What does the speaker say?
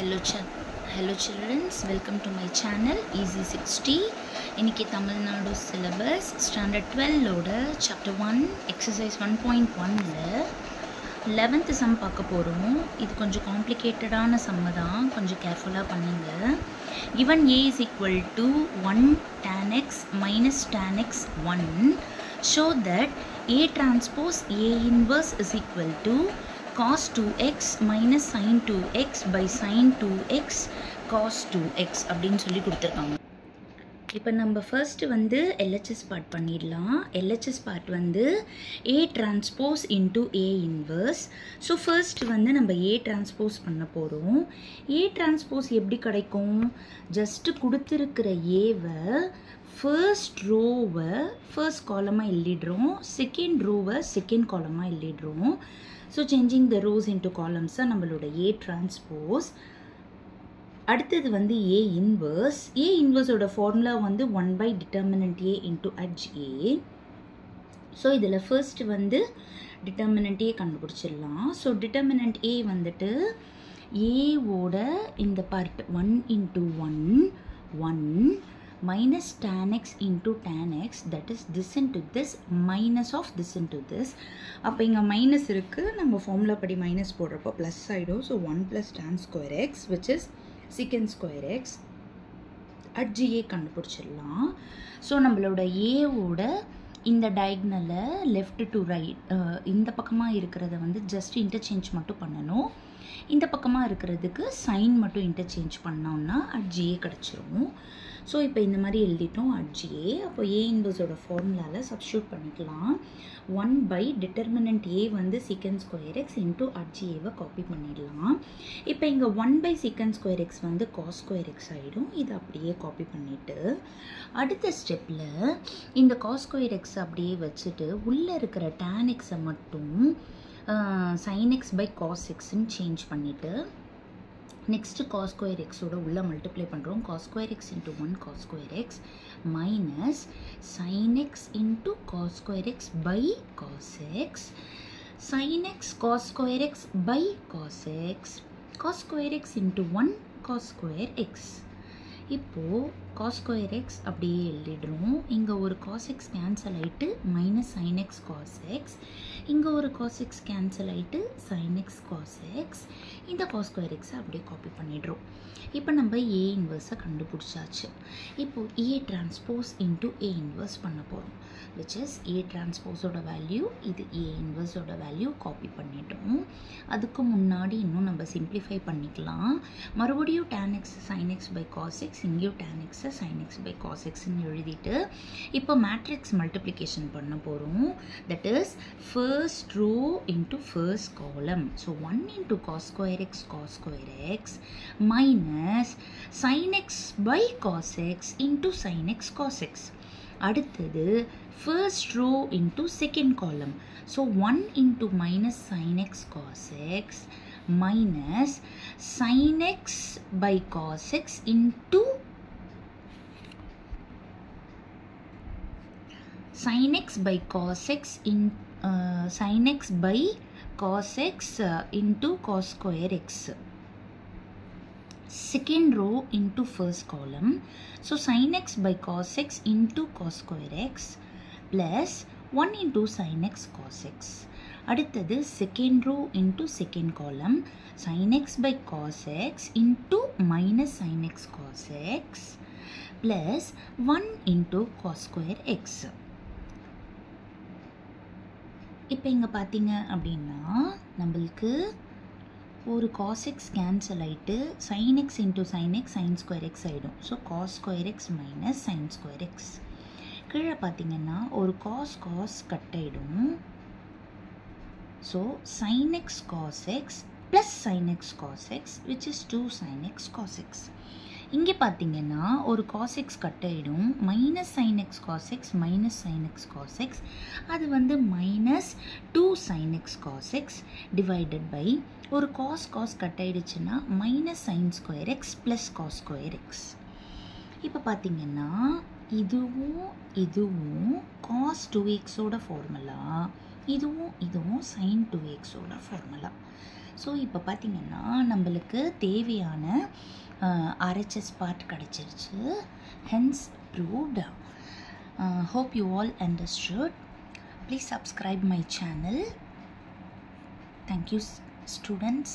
Hello children, welcome to my channel Easy 60. இன்னைக்கு Tamil Nadu syllabus standard 12 ஓட chapter 1 exercise 1.1ல 11th sum பார்க்க போறோம். இது கொஞ்சம் காம்ப்ளிகேட்டடான sum தான், கொஞ்சம் கேர்ஃபுல்லா பண்ணுங்க. Given a is equal to 1 tan x minus tan x 1, show that a transpose a inverse is equal to cos 2x minus sin 2x by sin 2x cos 2x அப்படின்னு சொல்லி கொடுத்துருக்காங்க. இப்போ நம்ம ஃபர்ஸ்ட் வந்து LHS பார்ட் பண்ணிடலாம். LHS part வந்து A transpose into A inverse. So first வந்து நம்ம A transpose பண்ண போகிறோம். A transpose எப்படி கிடைக்கும்? ஜஸ்ட் கொடுத்துருக்கிற ஏவை ஃபர்ஸ்ட் ரோவை ஃபர்ஸ்ட் காலமாக எழுதிடுறோம், செகண்ட் ரோவை செகண்ட் காலமாக எழுதிடுறோம். So changing the rows into columns தான் நம்மளோட A transpose. அடுத்தது வந்து A inverse. A inverseோட ஃபார்முலா வந்து 1 by determinant A into H A. So இதில் ஃபர்ஸ்ட் வந்து determinant A கண்டுபிடிச்சிடலாம். ஸோ determinant A வந்துட்டு ஏவோட இந்த part 1 into 1 1 minus tan x into tan x, that is this into this minus of this into this. அப்போ இங்கே minus இருக்குது, நம்ம ஃபார்முலா படி மைனஸ் போடுறப்போ ப்ளஸ் ஆகிடும். So 1 plus tan square x which is secant square x at GA கண்டுபிடிச்சிடலாம். So நம்மளோட ஏவோட இந்த டயக்னலை லெஃப்ட் டு ரைட் இந்த பக்கமாக இருக்கிறத வந்து ஜஸ்ட் இன்டர்சேஞ்ச் மட்டும் பண்ணணும். இந்த பக்கமாக இருக்கிறதுக்கு சைன் மட்டும் இன்டர்சேஞ்ச் பண்ணோம்னா at GA கிடச்சிரும். ஸோ இப்போ இந்த மாதிரி எழுதிட்டோம் at GA. அப்போ A இன்வர்ஸோட ஃபார்முலாவில் சப்ஸ்டியூட் பண்ணிக்கலாம். 1 by determinant A வந்து secant square x into at GAவை காப்பி பண்ணிடலாம். இப்போ இங்கே 1 by secant square x வந்து cos square x ஆகிடும். இது அப்படியே காப்பி பண்ணிவிட்டு அடுத்த ஸ்டெப்பில் இந்த cos square x அப்படியே வச்சுட்டு உள்ளே இருக்கிற tan x-ஐ மட்டும் sin x by cos x-ன்னு சேஞ்ச் பண்ணிவிட்டு நெக்ஸ்ட்டு cos square x ஓட உள்ள மல்டிப்ளை பண்ணுறோம். cos square x into 1 cos square x minus sin x into cos square x by cos x, sin x cos square x by cos x, cos square x into 1 cos square x. இப்போது cos square x அப்படியே எழுதிடுறோம். இங்கே ஒரு cos x cancel ஆகிட்டு minus sin x cos x, இங்கே ஒரு cos x cancel ஆகிட்டு sin x cos x, இந்த cos square x அப்படியே காப்பி பண்ணிடுறோம். இப்போ நம்ம A இன்வர்ஸை கண்டுபிடிச்சாச்சு. இப்போது A transpose into A inverse பண்ண போகிறோம், which is A transpose-ஓட வேல்யூ, இது A inverse-ஓட வேல்யூ காப்பி பண்ணிட்டோம். அதுக்கு முன்னாடி இன்னும் நம்ம சிம்பிளிஃபை பண்ணிக்கலாம். மறுபடியும் tan x sin x by cos x, இங்கேயும் tan x sin x by cos xன்னு எழுதிட்டு இப்போ மேட்ரிக்ஸ் மல்டிப்ளிகேஷன் பண்ண போகிறோம். That is first row into first column. So 1 into cos square x minus sin x by cos x into sin x cos x. அடுத்தது first row into second column. So 1 into minus sin x cos x minus sin x by cos x into sin x by cos x in sin x by cos x into cos square x. Second row into first column. So sin x by cos x into cos square x plus 1 into sin x cos x. அடுத்தது second row into second column. sin x by cos x into minus sin x cos x plus 1 into cos square x. இப்போ இங்கே பார்த்தீங்க அப்படின்னா நம்மளுக்கு ஒரு cos x cancel ஆகிட்டு sin x into sin x sin square x ஆகிடும். So cos square x minus sin square x. கீழே பார்த்தீங்கன்னா ஒரு cos கட் ஆகிடும். So sin x cos x plus sin x cos x which is 2 sin x cos x. இங்கே பார்த்தீங்கன்னா ஒரு cos x cut ஆகிடும், minus sin x cos x minus sin x cos x, அது வந்து minus 2 sin x cos x divided by ஒரு cos cut ஆகிடுச்சுன்னா minus sin square x plus cos square x. இப்போ பார்த்தீங்கன்னா இதுவும் cos 2x ஓட formula, இதுவும் sin 2x ஓட ஃபார்முலா. ஸோ இப்போ பார்த்திங்கன்னா நம்மளுக்கு தேவையான RHS பார்ட் கிடச்சிருச்சு. Hence proved. Hope you all understood. Please subscribe my channel. Thank you, students.